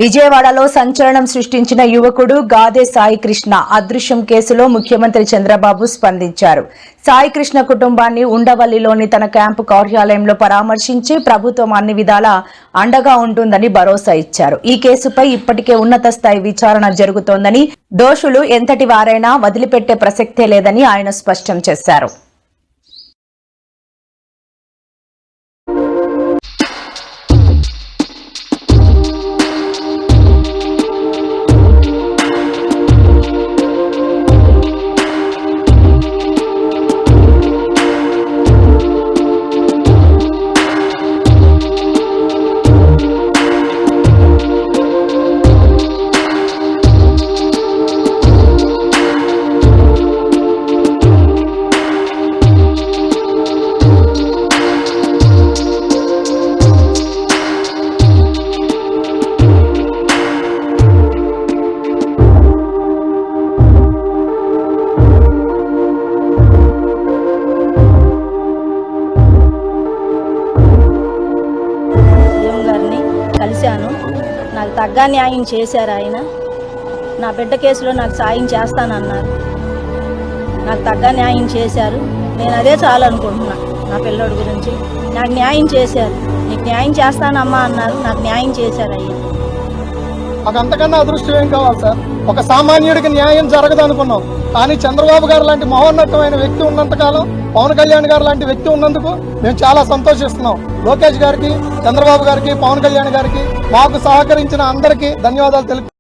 విజయవాడలో సంచలనం సృష్టించిన యువకుడు గాదే సాయికృష్ణ అదృశ్యం కేసులో ముఖ్యమంత్రి చంద్రబాబు స్పందించారు. సాయికృష్ణ కుటుంబాన్ని ఉండవల్లిలోని తన క్యాంపు కార్యాలయంలో పరామర్శించి ప్రభుత్వం అన్ని విధాలా అండగా ఉంటుందని భరోసా ఇచ్చారు. ఈ కేసుపై ఇప్పటికే ఉన్నత స్థాయి విచారణ జరుగుతోందని, దోషులు ఎంతటి వారైనా వదిలిపెట్టే ప్రసక్తే లేదని ఆయన స్పష్టం చేశారు. కలిశాను. నాకు తగ్గ న్యాయం చేశారు. ఆయన నా బిడ్డ కేసులో నాకు సాయం చేస్తానన్నారు. నాకు తగ్గ న్యాయం చేశారు. నేను అదే చాలు అనుకుంటున్నా. నా పిల్లోడి గురించి నాకు న్యాయం చేశారు. నీకు న్యాయం చేస్తానమ్మా అన్నారు. నాకు న్యాయం చేశారు. అయ్యా మాకు అంతకన్నా అదృష్టం ఏం కావాలి సార్? ఒక సామాన్యుడికి న్యాయం జరగదు అనుకున్నాం, కానీ చంద్రబాబు గారు లాంటి మహోన్నతమైన వ్యక్తి ఉన్నంతకాలం, పవన్ కళ్యాణ్ గారు లాంటి వ్యక్తి ఉన్నందుకు మేము చాలా సంతోషిస్తున్నాం. లోకేష్ గారికి, చంద్రబాబు గారికి, పవన్ కళ్యాణ్ గారికి, మాకు సహకరించిన అందరికీ ధన్యవాదాలు తెలుపు.